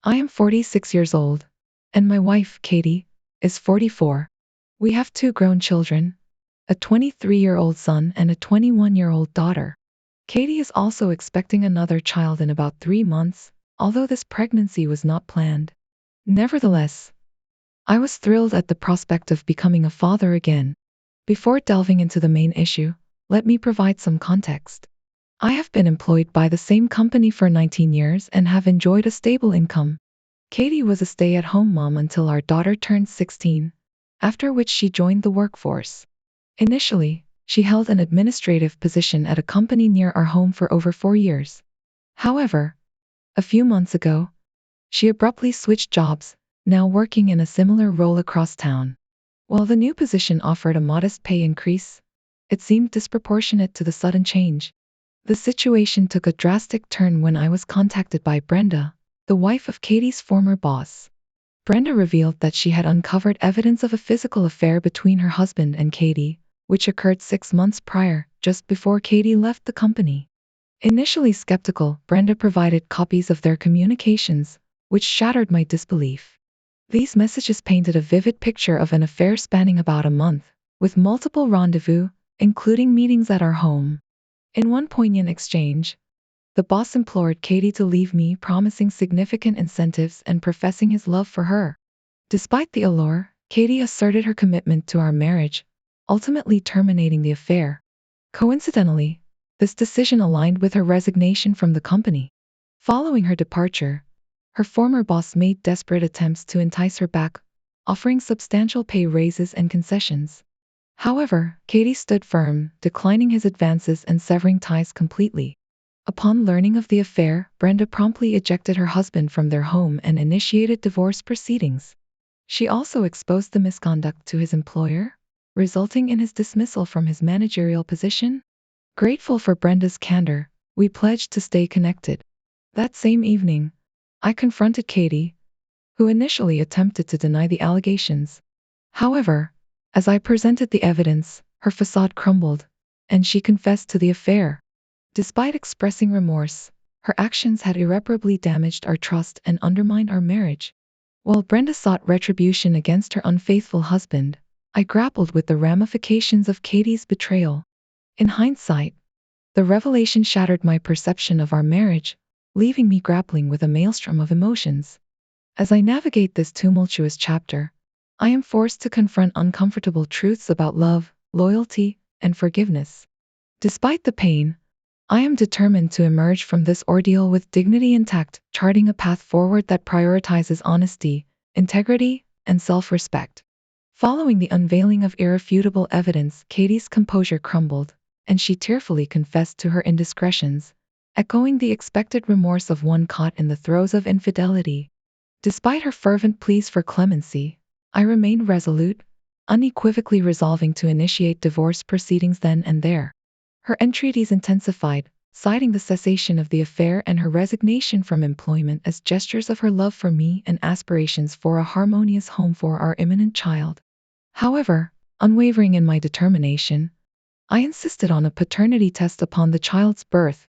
I am 46 years old, and my wife, Katie, is 44. We have two grown children, a 23-year-old son and a 21-year-old daughter. Katie is also expecting another child in about 3 months, although this pregnancy was not planned. Nevertheless, I was thrilled at the prospect of becoming a father again. Before delving into the main issue, let me provide some context. I have been employed by the same company for 19 years and have enjoyed a stable income. Katie was a stay-at-home mom until our daughter turned 16, after which she joined the workforce. Initially, she held an administrative position at a company near our home for over 4 years. However, a few months ago, she abruptly switched jobs, now working in a similar role across town. While the new position offered a modest pay increase, it seemed disproportionate to the sudden change. The situation took a drastic turn when I was contacted by Brenda, the wife of Katie's former boss. Brenda revealed that she had uncovered evidence of a physical affair between her husband and Katie, which occurred 6 months prior, just before Katie left the company. Initially skeptical, Brenda provided copies of their communications, which shattered my disbelief. These messages painted a vivid picture of an affair spanning about a month, with multiple rendezvous, including meetings at our home. In one poignant exchange, the boss implored Katie to leave me, promising significant incentives and professing his love for her. Despite the allure, Katie asserted her commitment to our marriage, ultimately terminating the affair. Coincidentally, this decision aligned with her resignation from the company. Following her departure, her former boss made desperate attempts to entice her back, offering substantial pay raises and concessions. However, Katie stood firm, declining his advances and severing ties completely. Upon learning of the affair, Brenda promptly ejected her husband from their home and initiated divorce proceedings. She also exposed the misconduct to his employer, resulting in his dismissal from his managerial position. Grateful for Brenda's candor, we pledged to stay connected. That same evening, I confronted Katie, who initially attempted to deny the allegations. However, as I presented the evidence, her facade crumbled, and she confessed to the affair. Despite expressing remorse, her actions had irreparably damaged our trust and undermined our marriage. While Brenda sought retribution against her unfaithful husband, I grappled with the ramifications of Katie's betrayal. In hindsight, the revelation shattered my perception of our marriage, leaving me grappling with a maelstrom of emotions. As I navigate this tumultuous chapter, I am forced to confront uncomfortable truths about love, loyalty, and forgiveness. Despite the pain, I am determined to emerge from this ordeal with dignity intact, charting a path forward that prioritizes honesty, integrity, and self-respect. Following the unveiling of irrefutable evidence, Katie's composure crumbled, and she tearfully confessed to her indiscretions, echoing the expected remorse of one caught in the throes of infidelity. Despite her fervent pleas for clemency, I remained resolute, unequivocally resolving to initiate divorce proceedings then and there. Her entreaties intensified, citing the cessation of the affair and her resignation from employment as gestures of her love for me and aspirations for a harmonious home for our imminent child. However, unwavering in my determination, I insisted on a paternity test upon the child's birth.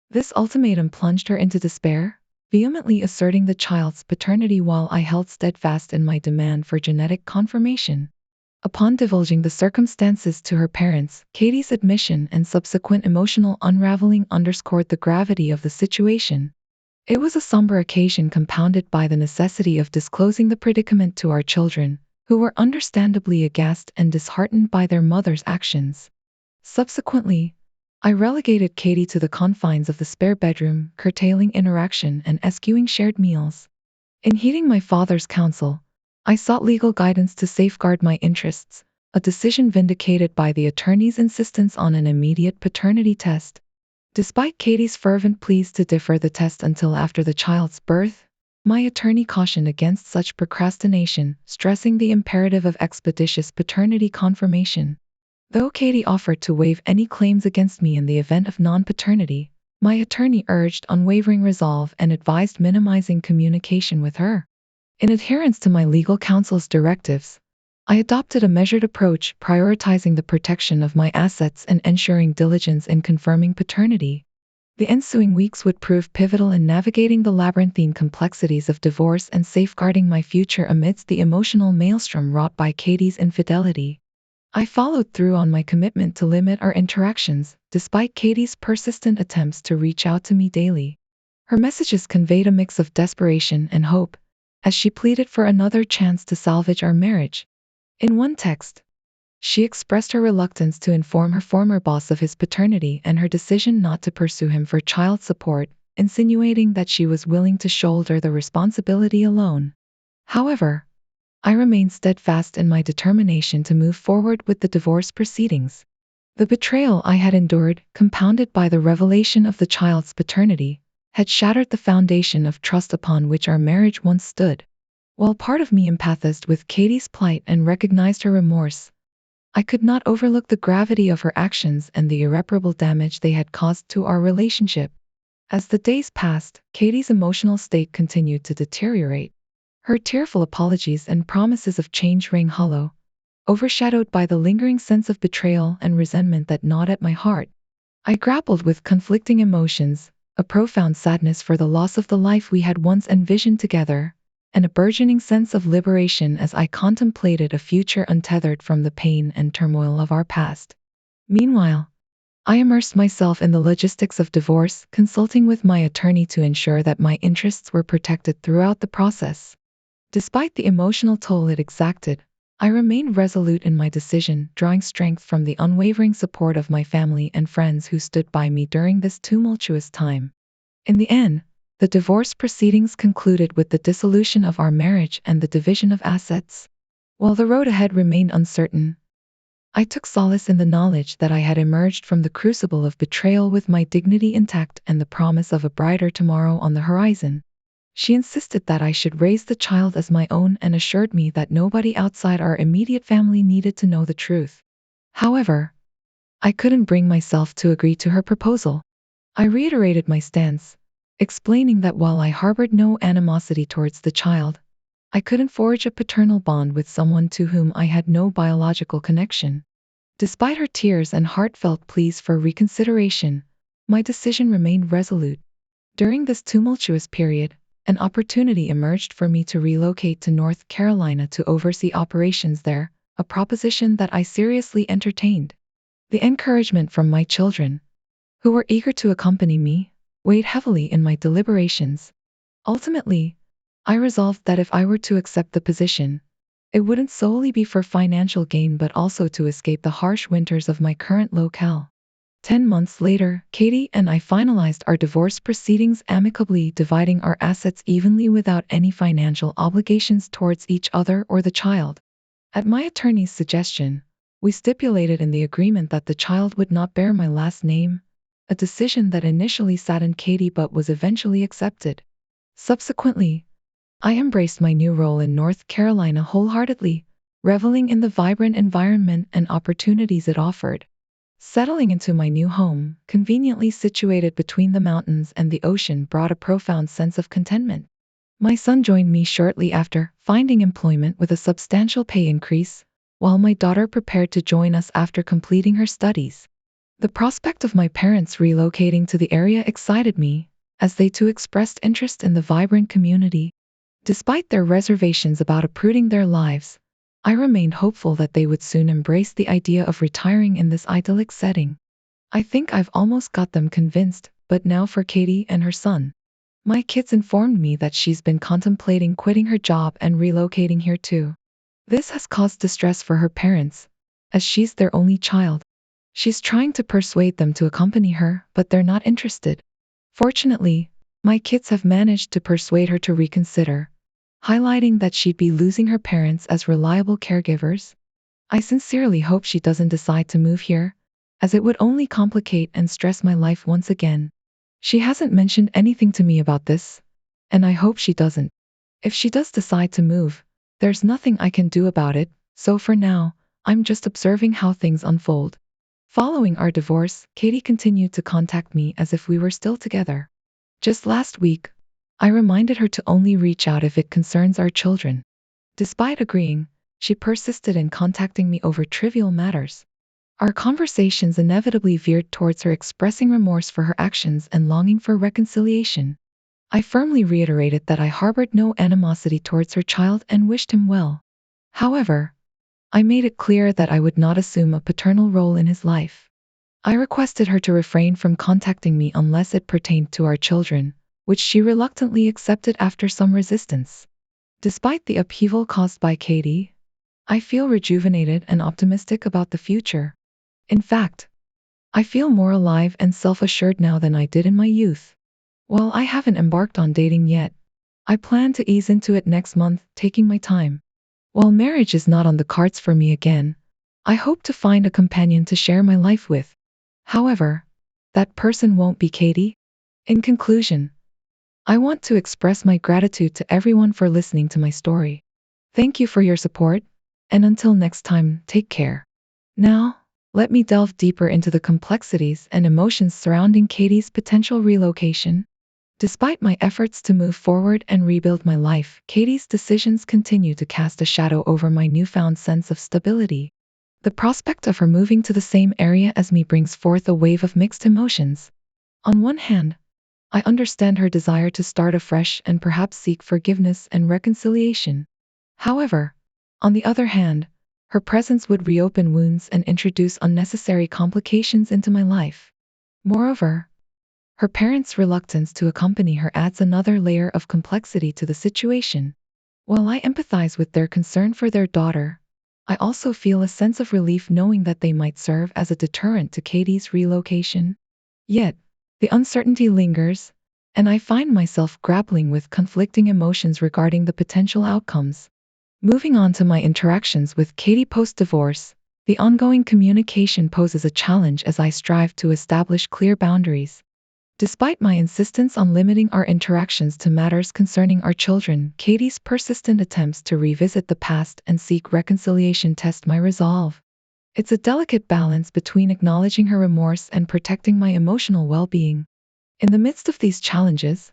This ultimatum plunged her into despair, vehemently asserting the child's paternity while I held steadfast in my demand for genetic confirmation. Upon divulging the circumstances to her parents, Katie's admission and subsequent emotional unraveling underscored the gravity of the situation. It was a somber occasion compounded by the necessity of disclosing the predicament to our children, who were understandably aghast and disheartened by their mother's actions. Subsequently, I relegated Katie to the confines of the spare bedroom, curtailing interaction and eschewing shared meals. In heeding my father's counsel, I sought legal guidance to safeguard my interests, a decision vindicated by the attorney's insistence on an immediate paternity test. Despite Katie's fervent pleas to defer the test until after the child's birth, my attorney cautioned against such procrastination, stressing the imperative of expeditious paternity confirmation. Though Katie offered to waive any claims against me in the event of non-paternity, my attorney urged unwavering resolve and advised minimizing communication with her. In adherence to my legal counsel's directives, I adopted a measured approach, prioritizing the protection of my assets and ensuring diligence in confirming paternity. The ensuing weeks would prove pivotal in navigating the labyrinthine complexities of divorce and safeguarding my future amidst the emotional maelstrom wrought by Katie's infidelity. I followed through on my commitment to limit our interactions, despite Katie's persistent attempts to reach out to me daily. Her messages conveyed a mix of desperation and hope, as she pleaded for another chance to salvage our marriage. In one text, she expressed her reluctance to inform her former boss of his paternity and her decision not to pursue him for child support, insinuating that she was willing to shoulder the responsibility alone. However, I remained steadfast in my determination to move forward with the divorce proceedings. The betrayal I had endured, compounded by the revelation of the child's paternity, had shattered the foundation of trust upon which our marriage once stood. While part of me empathized with Katie's plight and recognized her remorse, I could not overlook the gravity of her actions and the irreparable damage they had caused to our relationship. As the days passed, Katie's emotional state continued to deteriorate. Her tearful apologies and promises of change rang hollow, overshadowed by the lingering sense of betrayal and resentment that gnawed at my heart. I grappled with conflicting emotions, a profound sadness for the loss of the life we had once envisioned together, and a burgeoning sense of liberation as I contemplated a future untethered from the pain and turmoil of our past. Meanwhile, I immersed myself in the logistics of divorce, consulting with my attorney to ensure that my interests were protected throughout the process. Despite the emotional toll it exacted, I remained resolute in my decision, drawing strength from the unwavering support of my family and friends who stood by me during this tumultuous time. In the end, the divorce proceedings concluded with the dissolution of our marriage and the division of assets. While the road ahead remained uncertain, I took solace in the knowledge that I had emerged from the crucible of betrayal with my dignity intact and the promise of a brighter tomorrow on the horizon. She insisted that I should raise the child as my own and assured me that nobody outside our immediate family needed to know the truth. However, I couldn't bring myself to agree to her proposal. I reiterated my stance, explaining that while I harbored no animosity towards the child, I couldn't forge a paternal bond with someone to whom I had no biological connection. Despite her tears and heartfelt pleas for reconsideration, my decision remained resolute. During this tumultuous period, an opportunity emerged for me to relocate to North Carolina to oversee operations there, a proposition that I seriously entertained. The encouragement from my children, who were eager to accompany me, weighed heavily in my deliberations. Ultimately, I resolved that if I were to accept the position, it wouldn't solely be for financial gain but also to escape the harsh winters of my current locale. 10 months later, Katie and I finalized our divorce proceedings amicably, dividing our assets evenly without any financial obligations towards each other or the child. At my attorney's suggestion, we stipulated in the agreement that the child would not bear my last name, a decision that initially saddened Katie but was eventually accepted. Subsequently, I embraced my new role in North Carolina wholeheartedly, reveling in the vibrant environment and opportunities it offered. Settling into my new home, conveniently situated between the mountains and the ocean, brought a profound sense of contentment. My son joined me shortly after, finding employment with a substantial pay increase, while my daughter prepared to join us after completing her studies. The prospect of my parents relocating to the area excited me, as they too expressed interest in the vibrant community. Despite their reservations about uprooting their lives, I remained hopeful that they would soon embrace the idea of retiring in this idyllic setting. I think I've almost got them convinced, but now for Katie and her son. My kids informed me that she's been contemplating quitting her job and relocating here too. This has caused distress for her parents, as she's their only child. She's trying to persuade them to accompany her, but they're not interested. Fortunately, my kids have managed to persuade her to reconsider, highlighting that she'd be losing her parents as reliable caregivers. I sincerely hope she doesn't decide to move here, as it would only complicate and stress my life once again. She hasn't mentioned anything to me about this, and I hope she doesn't. If she does decide to move, there's nothing I can do about it, so for now, I'm just observing how things unfold. Following our divorce, Katie continued to contact me as if we were still together. Just last week, I reminded her to only reach out if it concerns our children. Despite agreeing, she persisted in contacting me over trivial matters. Our conversations inevitably veered towards her expressing remorse for her actions and longing for reconciliation. I firmly reiterated that I harbored no animosity towards her child and wished him well. However, I made it clear that I would not assume a paternal role in his life. I requested her to refrain from contacting me unless it pertained to our children, which she reluctantly accepted after some resistance. Despite the upheaval caused by Katie, I feel rejuvenated and optimistic about the future. In fact, I feel more alive and self-assured now than I did in my youth. While I haven't embarked on dating yet, I plan to ease into it next month, taking my time. While marriage is not on the cards for me again, I hope to find a companion to share my life with. However, that person won't be Katie. In conclusion, I want to express my gratitude to everyone for listening to my story. Thank you for your support, and until next time, take care. Now, let me delve deeper into the complexities and emotions surrounding Katie's potential relocation. Despite my efforts to move forward and rebuild my life, Katie's decisions continue to cast a shadow over my newfound sense of stability. The prospect of her moving to the same area as me brings forth a wave of mixed emotions. On one hand, I understand her desire to start afresh and perhaps seek forgiveness and reconciliation. However, on the other hand, her presence would reopen wounds and introduce unnecessary complications into my life. Moreover, her parents' reluctance to accompany her adds another layer of complexity to the situation. While I empathize with their concern for their daughter, I also feel a sense of relief knowing that they might serve as a deterrent to Katie's relocation. Yet, the uncertainty lingers, and I find myself grappling with conflicting emotions regarding the potential outcomes. Moving on to my interactions with Katie post-divorce, the ongoing communication poses a challenge as I strive to establish clear boundaries. Despite my insistence on limiting our interactions to matters concerning our children, Katie's persistent attempts to revisit the past and seek reconciliation test my resolve. It's a delicate balance between acknowledging her remorse and protecting my emotional well-being. In the midst of these challenges,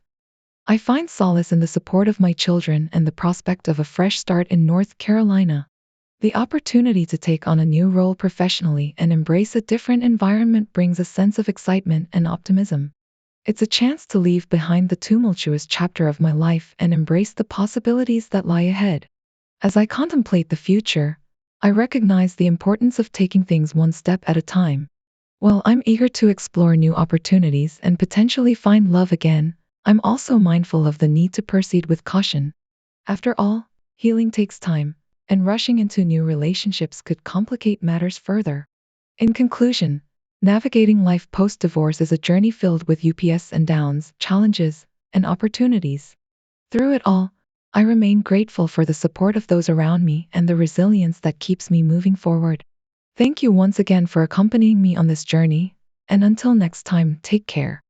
I find solace in the support of my children and the prospect of a fresh start in North Carolina. The opportunity to take on a new role professionally and embrace a different environment brings a sense of excitement and optimism. It's a chance to leave behind the tumultuous chapter of my life and embrace the possibilities that lie ahead. As I contemplate the future, I recognize the importance of taking things one step at a time. While I'm eager to explore new opportunities and potentially find love again, I'm also mindful of the need to proceed with caution. After all, healing takes time, and rushing into new relationships could complicate matters further. In conclusion, navigating life post-divorce is a journey filled with ups and downs, challenges, and opportunities. Through it all, I remain grateful for the support of those around me and the resilience that keeps me moving forward. Thank you once again for accompanying me on this journey, and until next time, take care.